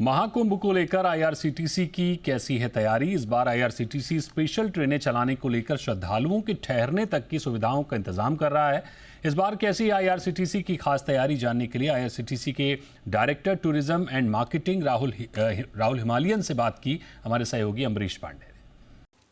महाकुंभ को लेकर आईआरसीटीसी की कैसी है तैयारी। इस बार आईआरसीटीसी स्पेशल ट्रेनें चलाने को लेकर श्रद्धालुओं के ठहरने तक की सुविधाओं का इंतजाम कर रहा है। इस बार कैसी आईआरसीटीसी की खास तैयारी जानने के लिए आईआरसीटीसी के director tourism and marketing Rahul Himalayan से बात की हमारे सहयोगी अमरीश पांडे ने।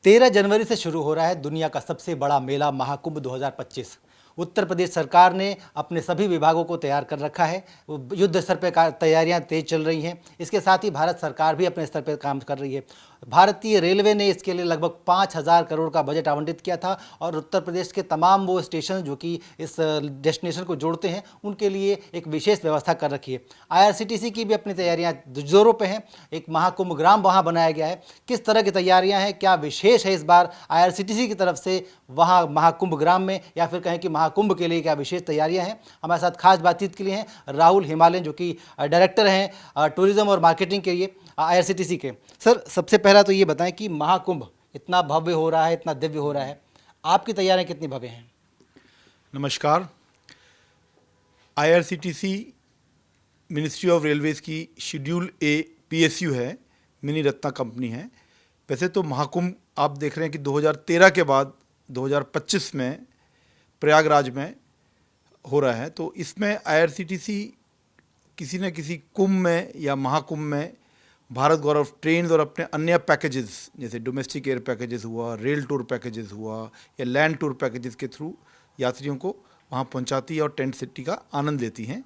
13 जनवरी से शुरू हो रहा है दुनिया का सबसे बड़ा मेला महाकुंभ 2025। उत्तर प्रदेश सरकार ने अपने सभी विभागों को तैयार कर रखा है। युद्ध स्तर पर तैयारियां तेज चल रही हैं। इसके साथ ही भारत सरकार भी अपने स्तर पर काम कर रही है। भारतीय रेलवे ने इसके लिए लगभग 5,000 करोड़ का बजट आवंटित किया था और उत्तर प्रदेश के तमाम वो स्टेशन जो कि इस डेस्टिनेशन को जोड़ते हैं उनके लिए एक विशेष व्यवस्था कर रखी है। आईआरसीटीसी की भी अपनी तैयारियां जोरों पे हैं। एक महाकुंभ ग्राम वहाँ बनाया गया है। किस तरह की तैयारियां हैं, क्या विशेष है इस बार आईआरसीटीसी की तरफ से वहाँ महाकुंभ ग्राम में, या फिर कहें कि महाकुंभ के लिए क्या विशेष तैयारियां हैं, हमारे साथ खास बातचीत के लिए हैं राहुल हिमालयन जो कि डायरेक्टर हैं टूरिज्म और मार्केटिंग के लिए आईआरसीटीसी के। सर, सबसे पहला तो ये बताएं कि महाकुंभ इतना भव्य हो रहा है, इतना दिव्य हो रहा है, आपकी तैयारियां कितनी भव्य हैं? नमस्कार। आईआरसीटीसी मिनिस्ट्री ऑफ रेलवेज की शेड्यूल ए पीएसयू है, मिनी रत्ना कंपनी है। वैसे तो महाकुंभ आप देख रहे हैं कि 2013 के बाद 2025 में प्रयागराज में हो रहा है, तो इसमें आईआरसीटीसी किसी न किसी कुंभ में या महाकुंभ में भारत गौरव ट्रेन और अपने अन्य पैकेजेस जैसे डोमेस्टिक एयर पैकेजेस हुआ, रेल टूर पैकेजेस हुआ या लैंड टूर पैकेजेस के थ्रू यात्रियों को वहाँ पहुँचाती है और टेंट सिटी का आनंद लेती हैं।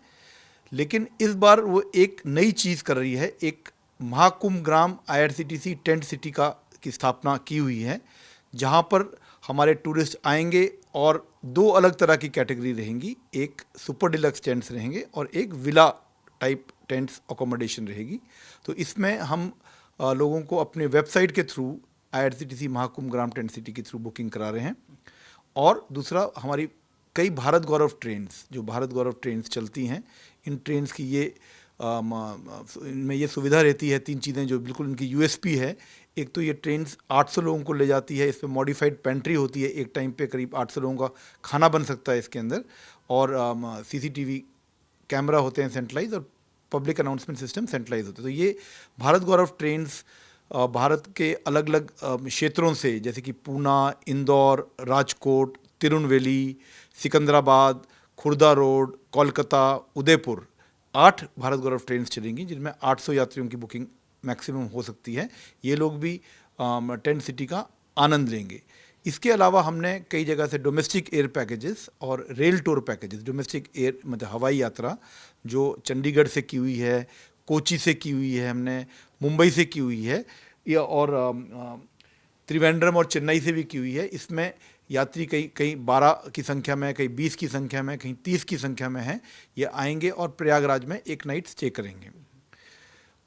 लेकिन इस बार वो एक नई चीज़ कर रही है। एक महाकुंभ ग्राम आईआरसीटीसी टेंट सिटी की स्थापना की हुई है, जहाँ पर हमारे टूरिस्ट आएंगे और दो अलग तरह की कैटेगरी रहेंगी। एक सुपर डिलक्स टेंट्स रहेंगे और एक विला टाइप टेंट्स अकोमोडेशन रहेगी। तो इसमें हम लोगों को अपने वेबसाइट के थ्रू आईआरसीटीसी महाकुंभ ग्राम टेंट सिटी के थ्रू बुकिंग करा रहे हैं। और दूसरा, हमारी कई भारत गौरव ट्रेन्स, जो भारत गौरव ट्रेन्स चलती हैं, इन ट्रेन्स की इनमें ये सुविधा रहती है। 3 चीज़ें जो बिल्कुल इनकी यूएसपी है। एक तो ये ट्रेन्स 800 लोगों को ले जाती है। इसमें मॉडिफाइड पेंट्री होती है। एक टाइम पे करीब 800 लोगों का खाना बन सकता है इसके अंदर। और सीसीटीवी कैमरा होते हैं सेंट्रलाइज, और पब्लिक अनाउंसमेंट सिस्टम सेंट्रलाइज होते हैं। तो ये भारत गौरव ट्रेन्स भारत के अलग अलग क्षेत्रों से, जैसे कि पूना, इंदौर, राजकोट, तिरुनेलवेली, सिकंदराबाद, खुर्दा रोड, कोलकाता, उदयपुर, 8 भारत गौरव ट्रेन्स चलेंगी, जिनमें 800 यात्रियों की बुकिंग मैक्सिमम हो सकती है। ये लोग भी टेंट सिटी का आनंद लेंगे। इसके अलावा हमने कई जगह से डोमेस्टिक एयर पैकेजेस और rail tour packages, domestic air मतलब हवाई यात्रा जो चंडीगढ़ से की हुई है, कोची से की हुई है, हमने मुंबई से की हुई है, या और त्रिवेंद्रम और चेन्नई से भी की हुई है। इसमें यात्री कहीं 12 की संख्या में, कहीं 20 की संख्या में, कहीं 30 की संख्या में हैं। ये आएंगे और प्रयागराज में एक नाइट स्टे करेंगे।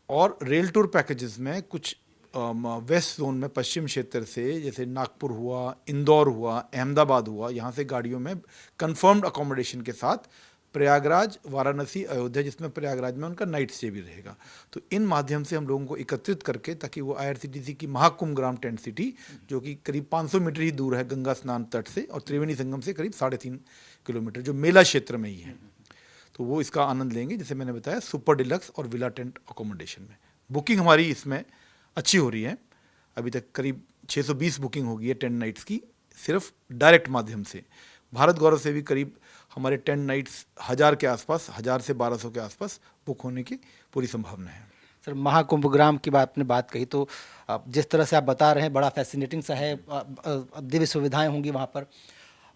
और रेल टूर पैकेजेस में कुछ वेस्ट जोन में, पश्चिम क्षेत्र से, जैसे नागपुर हुआ, इंदौर हुआ, अहमदाबाद हुआ, यहाँ से गाड़ियों में कंफर्म्ड अकोमोडेशन के साथ प्रयागराज, वाराणसी, अयोध्या, जिसमें प्रयागराज में उनका नाइट स्टे भी रहेगा। तो इन माध्यम से हम लोगों को एकत्रित करके, ताकि वो आईआरसीटीसी की महाकुंभ ग्राम टेंट सिटी, जो कि करीब 500 मीटर ही दूर है गंगा स्नान तट से और त्रिवेणी संगम से करीब 3.5 किलोमीटर, जो मेला क्षेत्र में ही है, तो वो इसका आनंद लेंगे। जैसे मैंने बताया, सुपर डिलक्स और विला टेंट अकोमोडेशन में बुकिंग हमारी इसमें अच्छी हो रही है। अभी तक करीब 620 बुकिंग हो गई है 10 नाइट्स की, सिर्फ डायरेक्ट माध्यम से। भारत गौरव से भी करीब हमारे 10 नाइट्स 1000 के आसपास, 1000 से 1200 के आसपास बुक होने की पूरी संभावना है। सर, महाकुंभ ग्राम की आपने बात कही, तो जिस तरह से आप बता रहे हैं बड़ा फैसिनेटिंग सा है। दिव्य सुविधाएं होंगी वहाँ पर।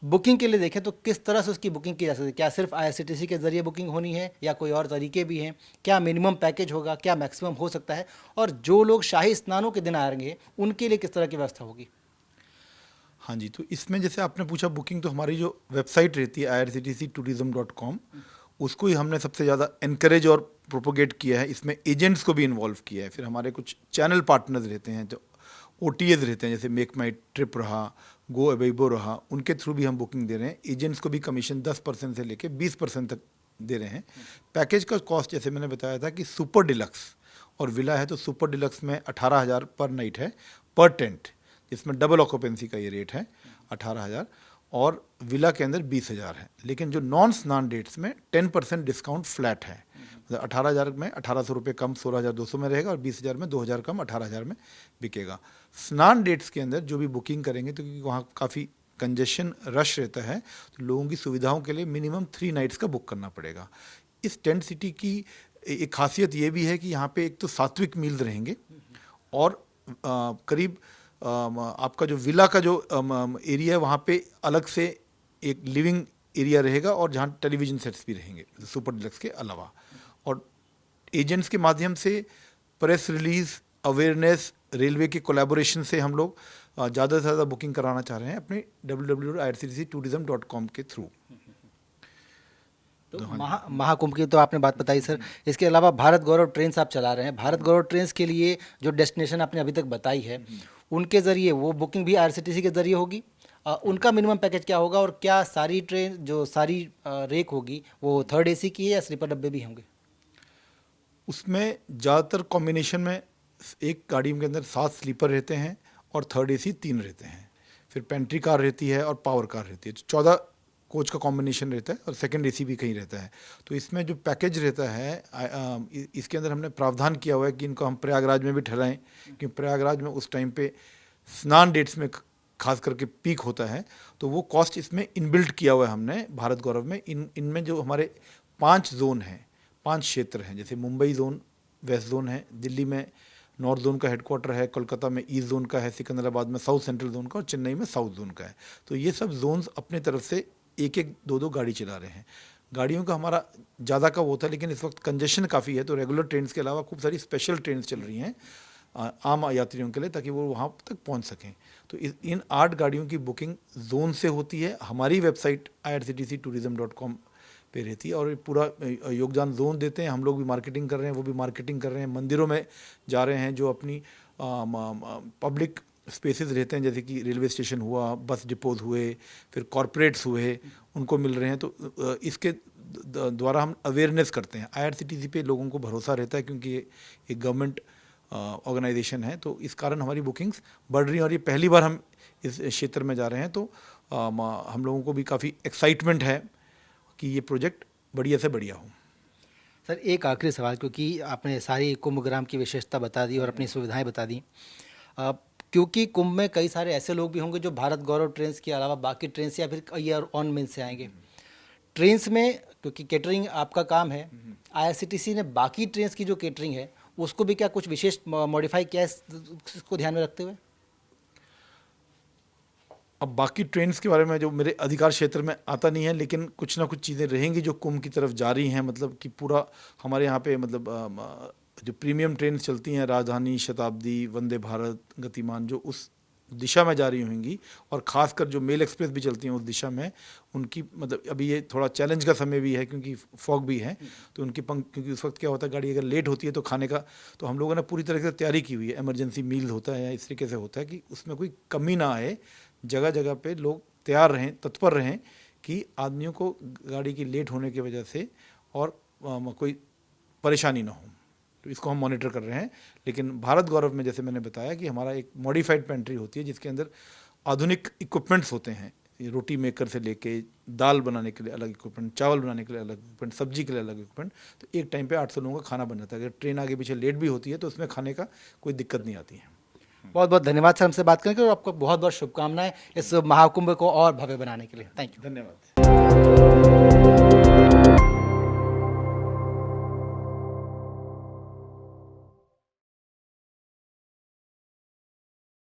बुकिंग के लिए देखें तो किस तरह से उसकी बुकिंग की जा सकती है? क्या सिर्फ आईआरसीटीसी के जरिए बुकिंग होनी है या कोई और तरीके भी हैं? क्या मिनिमम पैकेज होगा, क्या मैक्सिमम हो सकता है? और जो लोग शाही स्नानों के दिन आएंगे उनके लिए किस तरह की व्यवस्था होगी? हाँ जी, तो इसमें जैसे आपने पूछा बुकिंग, तो हमारी जो वेबसाइट रहती है irctctourism.com, उसको ही हमने सबसे ज़्यादा एनकरेज और प्रोपोगेट किया है। इसमें एजेंट्स को भी इन्वॉल्व किया है। फिर हमारे कुछ चैनल पार्टनर्स रहते हैं, जो OTAs रहते हैं, जैसे मेक माई ट्रिप रहा, गो अवेबो रहा, उनके थ्रू भी हम बुकिंग दे रहे हैं। एजेंट्स को भी कमीशन 10% से लेके 20% तक दे रहे हैं। पैकेज का कॉस्ट जैसे मैंने बताया था कि सुपर डिलक्स और विला है, तो सुपर डिलक्स में 18,000 पर नाइट है पर टेंट, जिसमें डबल ऑक्यूपेंसी का ये रेट है 18,000, और विला के अंदर 20,000 है। लेकिन जो नॉन स्नान डेट्स में 10% डिस्काउंट फ्लैट है। 18,000 में 1,800 रुपये कम 16,200 में रहेगा और 20,000 में 2,000 कम 18,000 में बिकेगा। स्नान डेट्स के अंदर जो भी बुकिंग करेंगे तो क्योंकि वहाँ काफ़ी कंजेशन रश रहता है तो लोगों की सुविधाओं के लिए मिनिमम 3 नाइट्स का बुक करना पड़ेगा। इस टेंट सिटी की एक खासियत ये भी है कि यहाँ पे एक तो सात्विक मील्स रहेंगे और करीब आपका जो विला का जो एरिया है वहाँ पे अलग से एक लिविंग एरिया रहेगा और जहाँ टेलीविज़न सेट्स भी रहेंगे सुपर डिलक्स के अलावा। और एजेंट्स के माध्यम से प्रेस रिलीज़ अवेयरनेस रेलवे के कोलैबोरेशन से हम लोग ज़्यादा से ज़्यादा बुकिंग कराना चाह रहे हैं अपने www.irctctourism.com के थ्रू। तो महाकुंभ की तो आपने बात बताई सर, इसके अलावा भारत गौरव ट्रेन्स आप चला रहे हैं। भारत गौरव ट्रेन्स के लिए जो डेस्टिनेशन आपने अभी तक बताई है उनके ज़रिए वो बुकिंग भी आईआरसीटीसी के ज़रिए होगी। उनका मिनिमम पैकेज क्या होगा और क्या सारी ट्रेन जो सारी रेक होगी वो थर्ड एसी की है या स्लीपर डब्बे भी होंगे? उसमें ज़्यादातर कॉम्बिनेशन में एक गाड़ी के अंदर 7 स्लीपर रहते हैं और थर्ड एसी 3 रहते हैं, फिर पेंट्री कार रहती है और पावर कार रहती है। 14 कोच का कॉम्बिनेशन रहता है और सेकंड एसी भी कहीं रहता है। तो इसमें जो पैकेज रहता है इसके अंदर हमने प्रावधान किया हुआ है कि इनको हम प्रयागराज में भी ठहराएं, क्योंकि प्रयागराज में उस टाइम पे स्नान डेट्स में खास करके पीक होता है, तो वो कॉस्ट इसमें इनबिल्ट किया हुआ है हमने भारत गौरव में। इनमें जो हमारे 5 जोन हैं, 5 क्षेत्र हैं, जैसे मुंबई जोन वेस्ट जोन है, दिल्ली में नॉर्थ जोन का हेडक्वार्टर है, कोलकाता में ईस्ट जोन का है, सिकंदराबाद में साउथ सेंट्रल जोन का और चेन्नई में साउथ जोन का है। तो ये सब जोन्स अपने तरफ से एक एक दो दो गाड़ी चला रहे हैं। गाड़ियों का हमारा ज़्यादा का वो था, लेकिन इस वक्त कंजेशन काफ़ी है तो रेगुलर ट्रेन के अलावा खूब सारी स्पेशल ट्रेन चल रही हैं आम यात्रियों के लिए, ताकि वो वहाँ तक पहुँच सकें। तो इन 8 गाड़ियों की बुकिंग जोन से होती है, हमारी वेबसाइट irctctourism.com पे रहती है और ये पूरा योगदान जोन देते हैं। हम लोग भी मार्केटिंग कर रहे हैं, वो भी मार्केटिंग कर रहे हैं, मंदिरों में जा रहे हैं, जो अपनी पब्लिक स्पेसेस रहते हैं जैसे कि रेलवे स्टेशन हुआ, बस डिपोज हुए, फिर कॉरपोरेट्स हुए, उनको मिल रहे हैं। तो इसके द्वारा हम अवेयरनेस करते हैं। आईआरसीटीसी पे लोगों को भरोसा रहता है क्योंकि ये एक गवर्नमेंट ऑर्गेनाइजेशन है, तो इस कारण हमारी बुकिंग्स बढ़ रही हैं और ये पहली बार हम इस क्षेत्र में जा रहे हैं। तो हम लोगों को भी काफ़ी एक्साइटमेंट है कि ये प्रोजेक्ट बढ़िया से बढ़िया हो। सर एक आखिरी सवाल, क्योंकि आपने सारी कुंभ ग्राम की विशेषता बता दी और अपनी सुविधाएं बता दी, क्योंकि कुंभ में कई सारे ऐसे लोग भी होंगे जो भारत गौरव ट्रेन्स के अलावा बाकी ट्रेन्स या फिर ईयर ऑन मीन से आएंगे ट्रेन्स में, क्योंकि केटरिंग आपका काम है। आईआरसीटीसी ने बाकी ट्रेन्स की जो केटरिंग है उसको भी क्या कुछ विशेष मॉडिफाई किया है इसको ध्यान में रखते हुए? अब बाकी ट्रेन्स के बारे में जो मेरे अधिकार क्षेत्र में आता नहीं है, लेकिन कुछ ना कुछ चीज़ें रहेंगी जो कुंभ की तरफ जा रही हैं। मतलब कि पूरा हमारे यहाँ पे मतलब जो प्रीमियम ट्रेन चलती हैं, राजधानी, शताब्दी, वंदे भारत, गतिमान, जो उस दिशा में जा रही होंगी, और ख़ासकर जो मेल एक्सप्रेस भी चलती हैं उस दिशा में, उनकी मतलब अभी ये थोड़ा चैलेंज का समय भी है क्योंकि फॉग भी है, तो उनकी क्योंकि उस वक्त क्या होता है गाड़ी अगर लेट होती है तो खाने का, तो हम लोगों ने पूरी तरह से तैयारी की हुई है। इमरजेंसी मील होता है या इस तरीके से होता है कि उसमें कोई कमी ना आए, जगह जगह पे लोग तैयार रहें, तत्पर रहें कि आदमियों को गाड़ी की लेट होने की वजह से और कोई परेशानी ना हो। तो इसको हम मॉनिटर कर रहे हैं। लेकिन भारत गौरव में जैसे मैंने बताया कि हमारा एक मॉडिफाइड पेंट्री होती है जिसके अंदर आधुनिक इक्विपमेंट्स होते हैं, रोटी मेकर से लेके दाल बनाने के लिए अलग इक्विपमेंट, चावल बनाने के लिए अलग इक्विपमेंट, सब्जी के लिए अलग इक्विपमेंट। तो एक टाइम पे 800 लोगों का खाना बन जाता है। अगर ट्रेन आगे पीछे लेट भी होती है तो उसमें खाने का कोई दिक्कत नहीं आती है। बहुत बहुत धन्यवाद सर हमसे बात करके, और आपको बहुत बहुत शुभकामनाएं इस महाकुंभ को और भव्य बनाने के लिए। Thank you. धन्यवाद।